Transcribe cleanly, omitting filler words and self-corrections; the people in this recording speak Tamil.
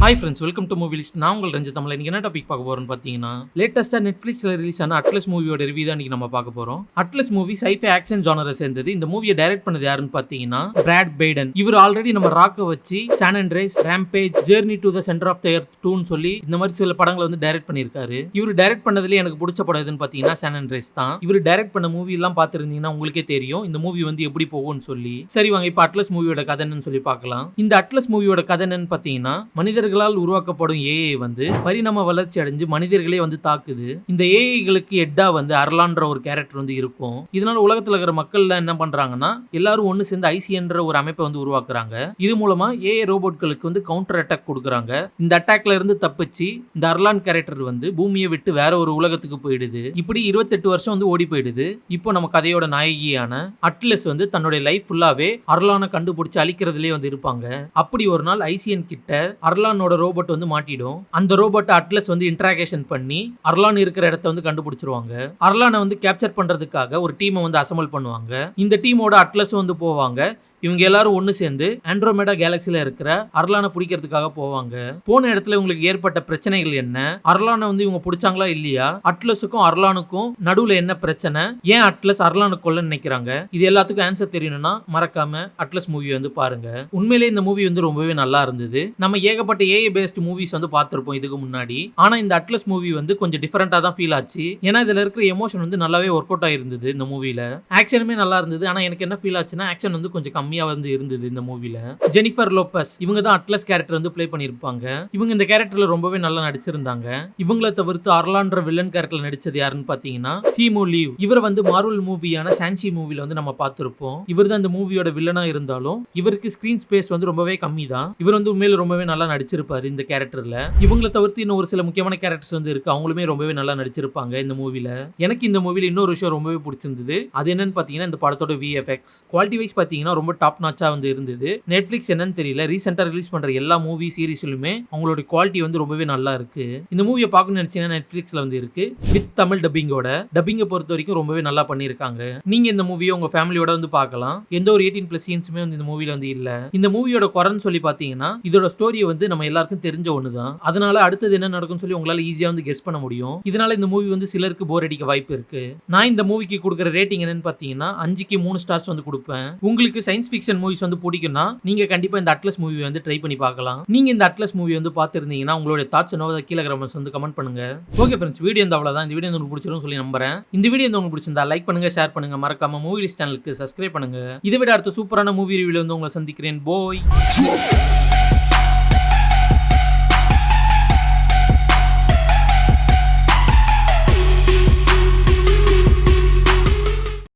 Hi friends, welcome to movie list. நான் உங்கள் ரஞ்சித் தமிழ். இன்னைக்கு என்ன டாபிக் பார்க்க போறோம்னு பார்த்தீங்கன்னா, லேட்டஸ்டா நெட்ஃபிளிக்ஸ்ல ரிலீஸ் ஆன அட்லஸ் மூவியோட ரிவ்யூ தான் இன்னைக்கு நம்ம பார்க்க போறோம். அட்லஸ் மூவி சைஃபை ஆக்ஷன் ஜானரை சேர்ந்தது. இந்த மூவியை டைரக்ட் பண்ணது யாருன்னு பார்த்தீங்கன்னா பிராட் பெய்டன். இவர் ஆல்ரெடி நம்ம ராக்க வச்சு San Andreas, rampage, journey to the center of the earth 2ன்னு சொல்லி இந்த மாதிரி சில படங்களை வந்து டைரக்ட் பண்ணியிருக்காரு. இவர் டைரக்ட் பண்ணதுல எனக்கு பிடிச்ச படம் எதுன்னு பார்த்தீங்கன்னா சான் அண்ட்ரேஸ் தான். இவர் டைரக்ட் பண்ண மூவி எல்லாம் பார்த்துருந்தீங்கன்னா உங்களுக்கே தெரியும் இந்த மூவி வந்து எப்படி போகும்னு சொல்லி. சரி வாங்க, இப்போ அட்லஸ் மூவியோட கதை என்னன்னு சொல்லி பார்க்கலாம். இந்த அட்லஸ் மூவியோட கதை என்னன்னு பார்த்தீங்கன்னா, மனிதர்களால் உருவாக்கப்படும் ஏஐ வந்து பரிணாம வளர்ச்சி அடைஞ்சு மனிதர்களே வந்து தாக்குது. இந்த ஏஐகளுக்கு ஹெட்டா வந்து அர்லான்ற ஒரு கேரக்டர் வந்து இருக்கும். இதனால உலகத்துல இருக்கிற மக்கள் என்ன பண்றாங்கன்னா, எல்லாரும் ஒன்னு சேர்ந்து ஐசிஎன்ற ஒரு அமைப்பை வந்து உருவாக்குறாங்க. இது மூலமா ஏஐ ரோபோட்களுக்கு வந்து கவுண்டர் அட்டாக் கொடுக்குறாங்க. இந்த அட்டாக்ல இருந்து தப்பிச்சு இந்த அர்லான் கேரக்டர் வந்து பூமியை விட்டு வேற ஒரு உலகத்துக்கு போயிடுது. இப்படி 28 வருஷம் வந்து ஓடி போயிடுது. இப்போ நம்ம கதையோட நாயகியான அட்லஸ் வந்து தன்னுடைய லைஃப் ஃபுல்லாவே அர்லானை கண்டுபிடிச்சு அழிக்கிறதுலே வந்து இருப்பாங்க. அப்படி ஒரு நாள் ஐசிஎன் கிட்ட அர்லானோட ரோபோட் வந்து மாட்டிடும். அந்த ரோபோட் அட்லஸ் வந்து இன்டராக்ஷன் பண்ணி அர்லான் இருக்கிற இடத்த வந்து கண்டுபிடிச்சிருவாங்க. அர்லானை வந்து கேப்சர் பண்றதுக்காக ஒரு டீமை வந்து அசம்பிள் பண்ணுவாங்க. இந்த டீமோட அட்லஸ் வந்து போவாங்க. இவங்க எல்லாரும் ஒன்று சேர்ந்து ஆண்ட்ரோமேடா கேலக்சில இருக்கிற அர்லானை பிடிக்கிறதுக்காக போவாங்க. போன இடத்துல இவங்களுக்கு ஏற்பட்ட பிரச்சனைகள் என்ன, அர்லானை வந்து இவங்க பிடிச்சாங்களா இல்லையா, அட்லஸுக்கும் அர்லானுக்கும் நடுவுல என்ன பிரச்சனை, ஏன் அட்லஸ் அர்லானை கொல்ல நினைக்கிறாங்க, இது எல்லாத்துக்கும் ஆன்சர் தெரியணும்னா மறக்காம அட்லஸ் மூவி வந்து பாருங்க. உண்மையிலே இந்த மூவி வந்து ரொம்பவே நல்லா இருந்தது. நம்ம ஏகப்பட்ட ஏஐ பேஸ்ட் மூவிஸ் வந்து பார்த்திருப்போம் இதுக்கு முன்னாடி. ஆனா இந்த அட்லஸ் மூவி வந்து கொஞ்சம் டிஃபரெண்டா தான் ஃபீல் ஆச்சு. ஏன்னா இதுல இருக்கிற எமோஷன் வந்து நல்லாவே ஒர்க் அவுட் ஆயிருந்தது. இந்த மூவில ஆக்ஷனுமே நல்லா இருந்தது. ஆனா எனக்கு என்ன ஃபீல் ஆச்சுன்னா, ஆக்ஷன் வந்து கொஞ்சம் கம்மியா வந்து இருந்தது இந்த மூவில. ஜெனிஃபர் லோபஸ் இவங்க தான் அட்லஸ் கேரக்டர் வந்து ப்ளே பண்ணிருப்பாங்க. இவங்க இந்த கேரக்டர்ல ரொம்பவே நல்லா நடிச்சிருந்தாங்க. இவங்கள தவிர்த்து அர்லான்ற வில்லன் கேரக்டர்ல நடிச்சது யாருன்னு பாத்தீங்கன்னா சிமு லீவ். இவர் வந்து மார்வல் மூவியான சான்சி மூவில வந்து நம்ம பார்த்திருப்போம். இவர் தான் இந்த மூவியோட வில்லனா இருந்தாலும் இவருக்கு ஸ்கிரீன் ஸ்பேஸ் வந்து ரொம்பவே கம்மி தான். இவர் வந்து உண்மையில ரொம்பவே நல்லா நடிச்சிருப்பாரு இந்த கேரக்டர்ல. இவங்கள தவிர்த்து இன்னும் ஒரு சில முக்கியமான கேரக்டர்ஸ் வந்து இருக்கு. அவங்களுமே ரொம்பவே நல்லா நடிச்சிருப்பாங்க இந்த மூவில. எனக்கு இந்த மூவில இன்னொரு விஷயம் ரொம்பவே பிடிச்சிருந்தது. அது என்னன்னு பாத்தீங்கன்னா இந்த படத்தோட விஎஃப்எக்ஸ் குவாலிட்டி வைஸ் பாத்தீங்கன்னா ரொம்ப டாப் நாச்சா வந்து இருந்தது. நெட்ஃபிளிக்ஸ் என்னன்னு தெரியல, ரீசெண்டா ரிலீஸ் பண்ற எல்லா மூவி சீரிஸ்லுமே அவங்களோட குவாலிட்டி வந்து ரொம்பவே நல்லா இருக்கு. இந்த மூவியை பார்க்கணும்னு நினைச்சீங்கன்னா நெட்ஃபிளிக்ஸ்ல வந்து இருக்கு. வித் தமிழ் டப்பிங்கோட. டப்பிங்கை பொறுத்த வரைக்கும் ரொம்பவே நல்லா பண்ணிருக்காங்க. நீங்க இந்த மூவியை உங்க ஃபேமிலியோட வந்து பார்க்கலாம். எந்த ஒரு 18+ சீன்ஸுமே வந்து இந்த மூவில வந்து இல்ல. இந்த மூவியோட குறைன்னு சொல்லி பாத்தீங்கன்னா, இதோட ஸ்டோரி வந்து நம்ம எல்லாருக்கும் தெரிஞ்ச ஒண்ணுதான். அதனால அடுத்தது என்ன நடக்கும்னு சொல்லி உங்களால ஈஸியா வந்து கெஸ் பண்ண முடியும். இதனால இந்த மூவி வந்து சிலருக்கு போர் அடிக்க வாய்ப்பு இருக்கு. நான் இந்த மூவிக்கு கொடுக்குற ரேட்டிங் என்னன்னு பாத்தீங்கன்னா 5க்கு 3 ஸ்டார்ஸ் வந்து கொடுப்பேன். உங்களுக்கு சயின்ஸ் ஃபிக்ஷன் மூவிஸ் வந்து பிடிக்கும்னா நீங்க கண்டிப்பா இந்த அட்லஸ் மூவி வந்து ட்ரை பண்ணி பார்க்கலாம். நீங்க இந்த அட்லஸ் மூவி வந்து பார்த்திருந்தீங்கன்னா உங்களுடைய தாட்ஸ் என்னவோ கீழே கமெண்ட்ஸ் வந்து கமெண்ட் பண்ணுங்க. ஓகே ஃப்ரெண்ட்ஸ், வீடியோ இந்த அவ்வளவுதான். இந்த வீடியோ உங்களுக்கு பிடிச்சிருக்கும்னு சொல்லி நம்புறேன். இந்த வீடியோ உங்களுக்கு பிடிச்சிருந்தா லைக் பண்ணுங்க, ஷேர் பண்ணுங்க, மறக்காம மூவி லிஸ்ட் சேனலுக்கு சப்ஸ்கிரைப் பண்ணுங்க. இதை விட அடுத்த சூப்பரான மூவி ரிவ்யூல வந்து உங்களை சந்திக்கிறேன். போய்